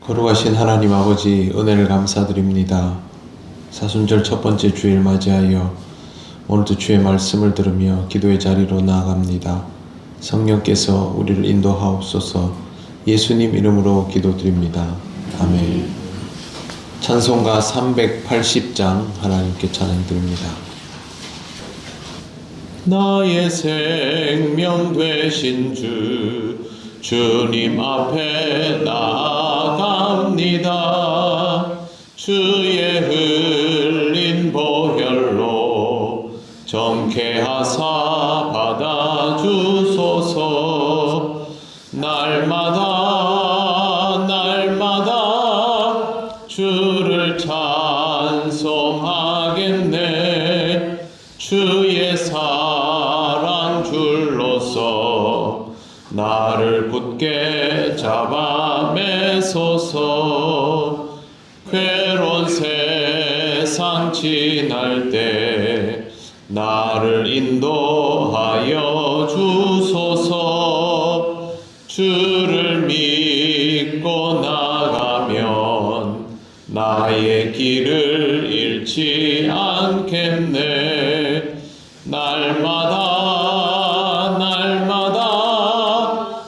거룩하신 하나님 아버지, 은혜를 감사드립니다. 사순절 첫 번째 주일 맞이하여 오늘도 주의 말씀을 들으며 기도의 자리로 나아갑니다. 성령께서 우리를 인도하옵소서. 예수님 이름으로 기도드립니다. 아멘. 찬송가 380장 하나님께 찬양드립니다. 나의 생명 되신 주님 앞에 나아갑니다. 주의 흘린 보혈로 정케하사 받아주소서. 날마다 주를 찬송하겠네. 주의 사랑 줄로서 나를 굳게 잡아 매소서. 괴로운 세상 지날 때 나를 인도하여 주소서. 주를 믿고 나가면 나의 길을 잃지 않겠네. 날마다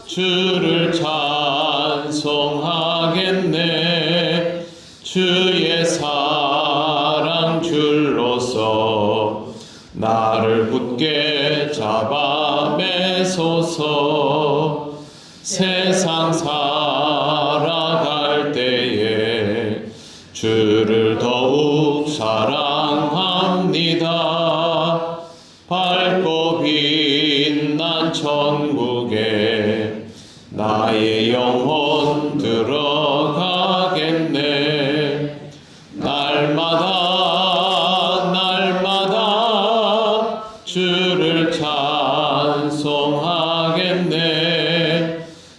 주를 찬송하겠네. 주의 사랑 줄로서 나를 굳게 잡아 매소서. 세상 살아갈 때에 주를 더욱 사랑합니다. 밝고 빛난 천국에 나의 영혼 들어가겠네. 날마다 주를 찬송하겠네.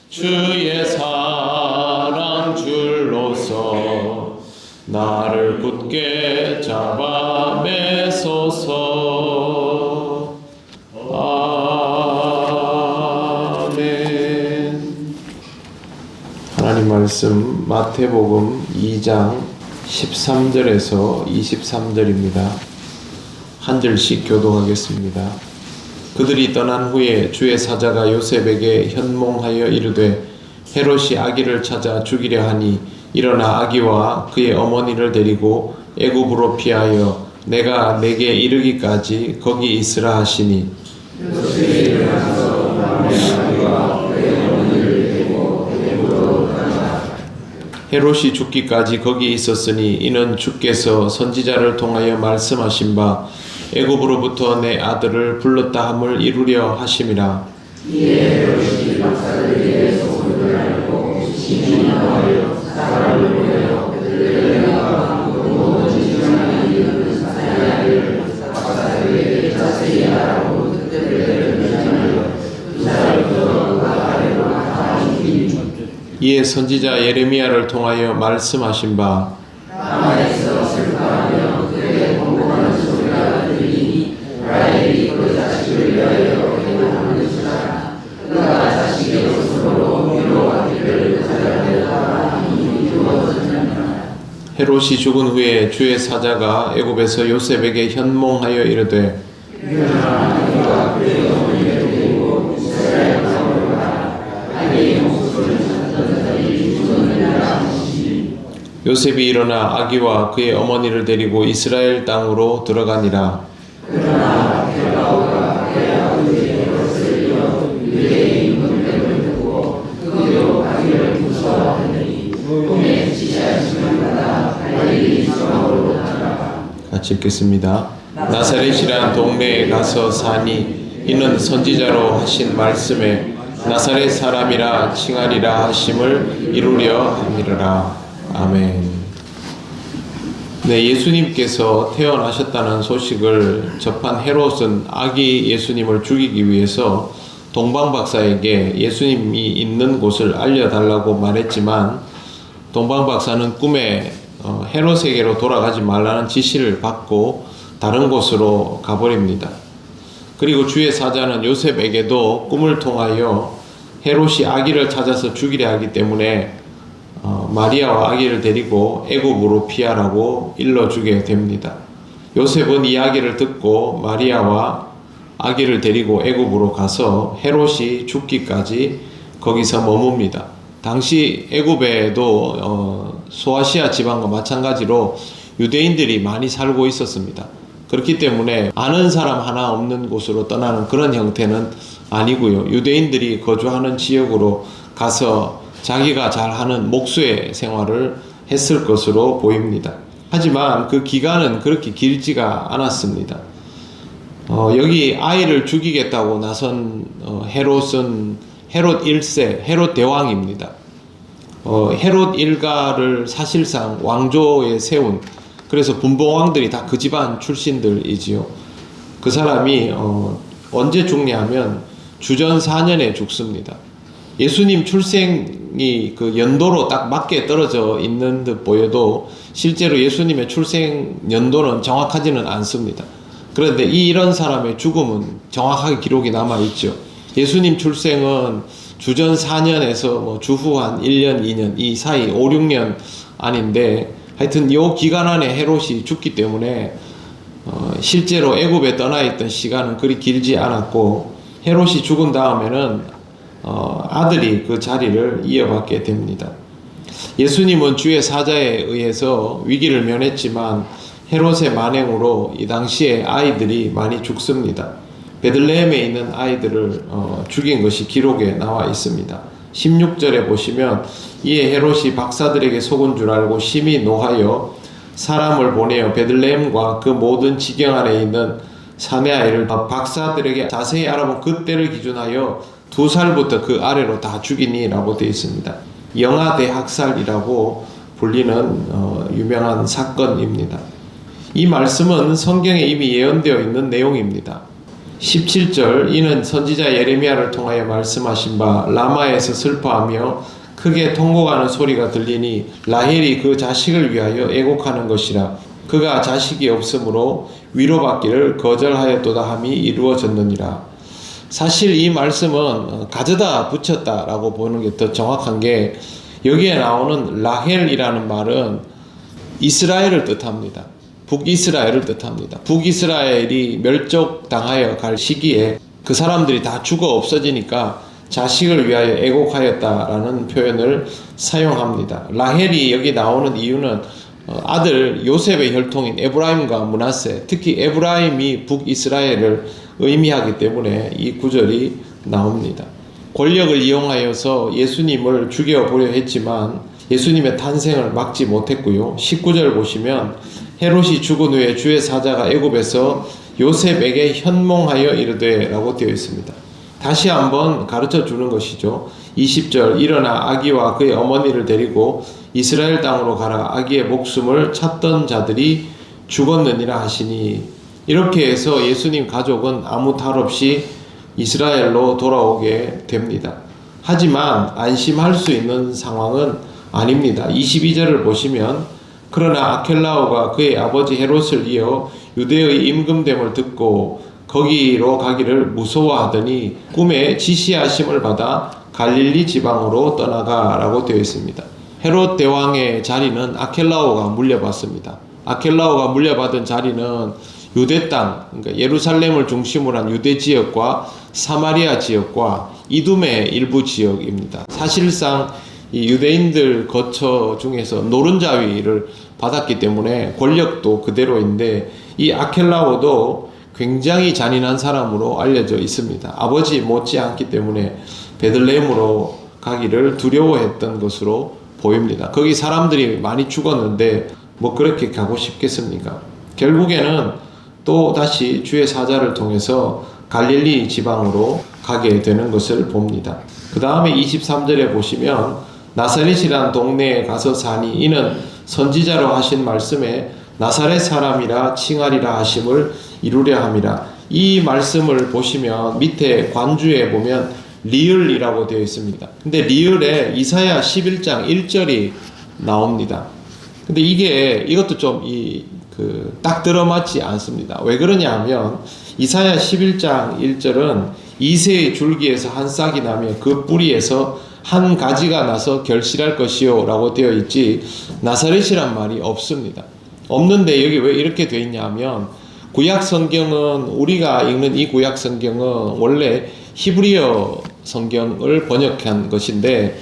주의 사랑 줄로서 나를 굳게 잡아 매소서. 아멘. 하나님 말씀 마태복음 2장 13절에서 23절입니다. 한 절씩 교독하겠습니다. 그들이 떠난 후에 주의 사자가 요셉에게 현몽하여 이르되 헤롯이 아기를 찾아 죽이려 하니 일어나 아기와 그의 어머니를 데리고 애굽으로 피하여 내가 내게 이르기까지 거기 있으라 하시니 요셉이 일어나서 아기와 그의 어머니를 데리고 애굽으로 가니라. 헤롯이 죽기까지 거기 있었으니 이는 주께서 선지자를 통하여 말씀하신 바 애굽으로부터 내 아들을 불렀다 함을 이루려 하심이라. 이에 헤롯이 박사들에게 소문을 알고 시민하여 사람을 보내어 그들에게 모든 지정하는 이유는 사사야를 박사들에게 자세히 알아보고 그들에게 면하여 그사람도 아래로 나타나니. 이에 선지자 예레미야를 통하여 말씀하신 바 가만에서 슬퍼하며 그의 공공하는 소리가 들리니 라헬이 그 자식을 위하여 행하는 것이라. 그가 자식의 것으로 위로하기를 기다렸다가 이미 이루어졌느니라. 헤롯이 죽은 후에 주의 사자가 애굽에서 요셉에게 현몽하여 이르되 일어나 그의 어머니를 데리고 이스라엘 땅으로 가라. 아기의 목소리를 찾던 자들이 죽었느니라 하시니. 요셉이 일어나 아기와 그의 어머니를 데리고 이스라엘 땅으로 들어가니라. 그러나 헤롯가 그의 아버지의 것을 이어 유대인 문명을 듣고 그도 아기를 무서워하더니 꿈에 지시하심을 받아 갈릴리 지방으로 나아가. 같이 읽겠습니다. 나사렛이란 동네에 가서 사니 이는 선지자로 하신 말씀에 나사렛 사람이라 칭하리라 하심을 이루려 함이라. 아멘. 네, 예수님께서 태어나셨다는 소식을 접한 헤롯은 아기 예수님을 죽이기 위해서 동방박사에게 예수님이 있는 곳을 알려달라고 말했지만 동방박사는 꿈에 헤롯에게로 돌아가지 말라는 지시를 받고 다른 곳으로 가버립니다. 그리고 주의 사자는 요셉에게도 꿈을 통하여 헤롯이 아기를 찾아서 죽이려 하기 때문에 마리아와 아기를 데리고 애굽으로 피하라고 일러주게 됩니다. 요셉은 이야기를 듣고 마리아와 아기를 데리고 애굽으로 가서 헤롯이 죽기까지 거기서 머뭅니다. 당시 애굽에도 소아시아 지방과 마찬가지로 유대인들이 많이 살고 있었습니다. 그렇기 때문에 아는 사람 하나 없는 곳으로 떠나는 그런 형태는 아니고요. 유대인들이 거주하는 지역으로 가서 자기가 잘하는 목수의 생활을 했을 것으로 보입니다. 하지만 그 기간은 그렇게 길지가 않았습니다. 여기 아이를 죽이겠다고 나선 헤롯은 헤롯 1세, 헤롯 대왕입니다. 헤롯 일가를 사실상 왕조에 세운, 그래서 분봉왕들이 다 그 집안 출신들이지요. 그 사람이 언제 죽냐면 주전 4년에 죽습니다. 예수님 출생이 그 연도로 딱 맞게 떨어져 있는 듯 보여도 실제로 예수님의 출생 연도는 정확하지는 않습니다. 그런데 이런 사람의 죽음은 정확하게 기록이 남아있죠. 예수님 출생은 주전 4년에서 주후 한 1년, 2년 이 사이 5, 6년 안인데 하여튼 이 기간 안에 헤롯이 죽기 때문에 실제로 애굽에 떠나 있던 시간은 그리 길지 않았고 헤롯이 죽은 다음에는 아들이 그 자리를 이어받게 됩니다. 예수님은 주의 사자에 의해서 위기를 면했지만 헤롯의 만행으로 이 당시에 아이들이 많이 죽습니다. 베들레헴에 있는 아이들을 죽인 것이 기록에 나와 있습니다. 16절에 보시면 이에 헤롯이 박사들에게 속은 줄 알고 심히 노하여 사람을 보내어 베들레헴과 그 모든 지경 안에 있는 사내 아이를 박사들에게 자세히 알아본 그때를 기준하여 2살부터 그 아래로 다 죽이니라고 되어 있습니다. 영아대학살이라고 불리는 유명한 사건입니다. 이 말씀은 성경에 이미 예언되어 있는 내용입니다. 17절 이는 선지자 예레미야를 통하여 말씀하신 바 라마에서 슬퍼하며 크게 통곡하는 소리가 들리니 라헬이 그 자식을 위하여 애곡하는 것이라. 그가 자식이 없으므로 위로받기를 거절하였도다 함이 이루어졌느니라. 사실 이 말씀은 가져다 붙였다 라고 보는 게 더 정확한 게, 여기에 나오는 라헬이라는 말은 이스라엘을 뜻합니다. 북이스라엘을 뜻합니다. 북이스라엘이 멸족당하여 갈 시기에 그 사람들이 다 죽어 없어지니까 자식을 위하여 애곡하였다라는 표현을 사용합니다. 라헬이 여기 나오는 이유는 아들 요셉의 혈통인 에브라임과 므낫세, 특히 에브라임이 북이스라엘을 의미하기 때문에 이 구절이 나옵니다. 권력을 이용하여서 예수님을 죽여보려 했지만 예수님의 탄생을 막지 못했고요. 19절 보시면 헤롯이 죽은 후에 주의 사자가 애굽에서 요셉에게 현몽하여 이르되 라고 되어 있습니다. 다시 한번 가르쳐 주는 것이죠. 20절 일어나 아기와 그의 어머니를 데리고 이스라엘 땅으로 가라. 아기의 목숨을 찾던 자들이 죽었느니라 하시니, 이렇게 해서 예수님 가족은 아무 탈 없이 이스라엘로 돌아오게 됩니다. 하지만 안심할 수 있는 상황은 아닙니다. 22절을 보시면 그러나 아켈라오가 그의 아버지 헤롯을 이어 유대의 임금됨을 듣고 거기로 가기를 무서워하더니 꿈에 지시하심을 받아 갈릴리 지방으로 떠나가 라고 되어 있습니다. 헤롯 대왕의 자리는 아켈라오가 물려받습니다. 아켈라오가 물려받은 자리는 유대 땅, 그러니까 예루살렘을 중심으로 한 유대 지역과 사마리아 지역과 이둠의 일부 지역입니다. 사실상 이 유대인들 거처 중에서 노른자위를 받았기 때문에 권력도 그대로인데, 이 아켈라오도 굉장히 잔인한 사람으로 알려져 있습니다. 아버지 못지않기 때문에 베들레헴으로 가기를 두려워했던 것으로 보입니다. 거기 사람들이 많이 죽었는데 뭐 그렇게 가고 싶겠습니까? 결국에는 또 다시 주의 사자를 통해서 갈릴리 지방으로 가게 되는 것을 봅니다. 그 다음에 23절에 보시면 나사렛이란 동네에 가서 사니 이는 선지자로 하신 말씀에 나사렛 사람이라 칭하리라 하심을 이루려 함이라. 이 말씀을 보시면 밑에 관주에 보면 리을이라고 되어 있습니다. 근데 리을에 이사야 11장 1절이 나옵니다. 근데 이것도 좀 딱 들어맞지 않습니다. 왜 그러냐 하면 이사야 11장 1절은 이새의 줄기에서 한 싹이 나며 그 뿌리에서 한 가지가 나서 결실할 것이요 라고 되어 있지 나사렛이란 말이 없습니다. 없는데 여기 왜 이렇게 되어 있냐면 구약 성경은 우리가 읽는 이 구약 성경은 원래 히브리어 성경을 번역한 것인데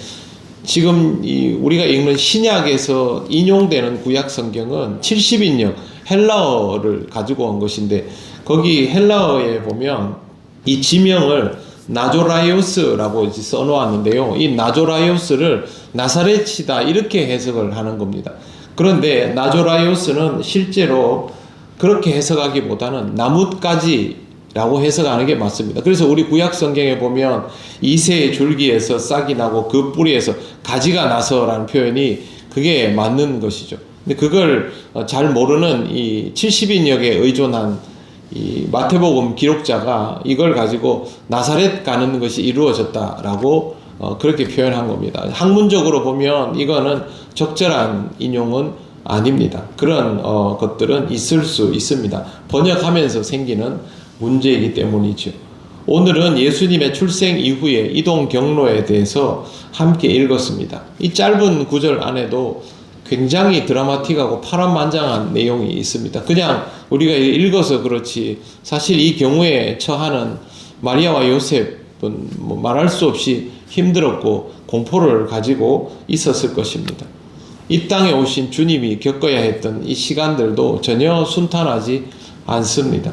지금 우리가 읽는 신약에서 인용되는 구약 성경은 70인역 헬라어를 가지고 온 것인데 거기 헬라어에 보면 이 지명을 나조라이오스라고 써놓았는데요. 이 나조라이오스를 나사렛이다 이렇게 해석을 하는 겁니다. 그런데 나조라이오스는 실제로 그렇게 해석하기보다는 나뭇가지라고 해석하는 게 맞습니다. 그래서 우리 구약 성경에 보면 이새의 줄기에서 싹이 나고 그 뿌리에서 가지가 나서라는 표현이 그게 맞는 것이죠. 근데 그걸 잘 모르는 이 70인역에 의존한 이 마태복음 기록자가 이걸 가지고 나사렛 가는 것이 이루어졌다라고 그렇게 표현한 겁니다. 학문적으로 보면 이거는 적절한 인용은 아닙니다. 그런 것들은 있을 수 있습니다. 번역하면서 생기는 문제이기 때문이죠. 오늘은 예수님의 출생 이후의 이동 경로에 대해서 함께 읽었습니다. 이 짧은 구절 안에도 굉장히 드라마틱하고 파란만장한 내용이 있습니다. 그냥 우리가 읽어서 그렇지 사실 이 경우에 처하는 마리아와 요셉은 말할 수 없이 힘들었고 공포를 가지고 있었을 것입니다. 이 땅에 오신 주님이 겪어야 했던 이 시간들도 전혀 순탄하지 않습니다.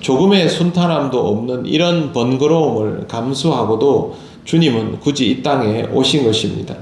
조금의 순탄함도 없는 이런 번거로움을 감수하고도 주님은 굳이 이 땅에 오신 것입니다.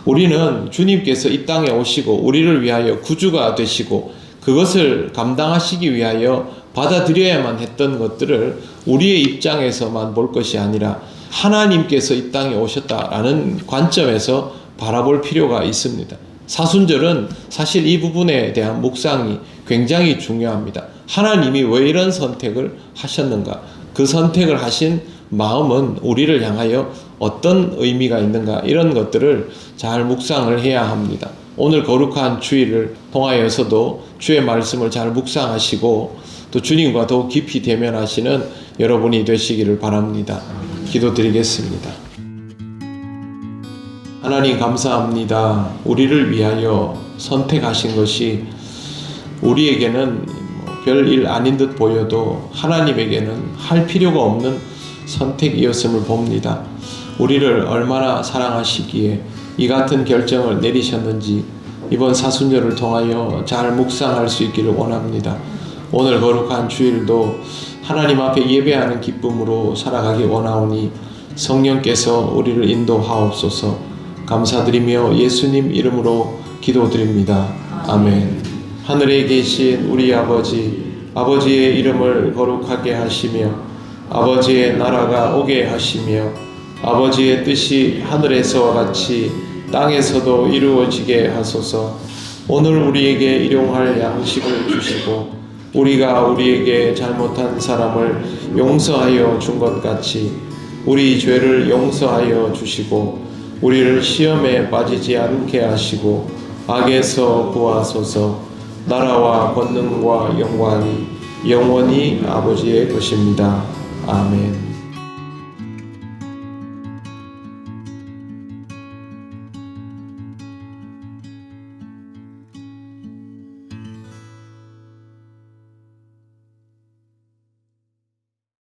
우리는 주님께서 이 땅에 오시고 우리를 위하여 구주가 되시고 그것을 감당하시기 위하여 받아들여야만 했던 것들을 우리의 입장에서만 볼 것이 아니라 하나님께서 이 땅에 오셨다라는 관점에서 바라볼 필요가 있습니다. 사순절은 사실 이 부분에 대한 묵상이 굉장히 중요합니다. 하나님이 왜 이런 선택을 하셨는가? 그 선택을 하신 마음은 우리를 향하여 어떤 의미가 있는가? 이런 것들을 잘 묵상을 해야 합니다. 오늘 거룩한 주일을 통하여서도 주의 말씀을 잘 묵상하시고 또 주님과 더욱 깊이 대면하시는 여러분이 되시기를 바랍니다. 기도드리겠습니다. 하나님 감사합니다. 우리를 위하여 선택하신 것이 우리에게는 별일 아닌 듯 보여도 하나님에게는 할 필요가 없는 선택이었음을 봅니다. 우리를 얼마나 사랑하시기에 이 같은 결정을 내리셨는지 이번 사순절을 통하여 잘 묵상할 수 있기를 원합니다. 오늘 거룩한 주일도 하나님 앞에 예배하는 기쁨으로 살아가기 원하오니 성령께서 우리를 인도하옵소서. 감사드리며 예수님 이름으로 기도드립니다. 아멘. 하늘에 계신 우리 아버지의 이름을 거룩하게 하시며 아버지의 나라가 오게 하시며 아버지의 뜻이 하늘에서와 같이 땅에서도 이루어지게 하소서. 오늘 우리에게 일용할 양식을 주시고 우리가 우리에게 잘못한 사람을 용서하여 준 것 같이 우리 죄를 용서하여 주시고 우리를 시험에 빠지지 않게 하시고 악에서 구하소서. 나라와 권능과 영광이 영원히 아버지의 것입니다. 아멘.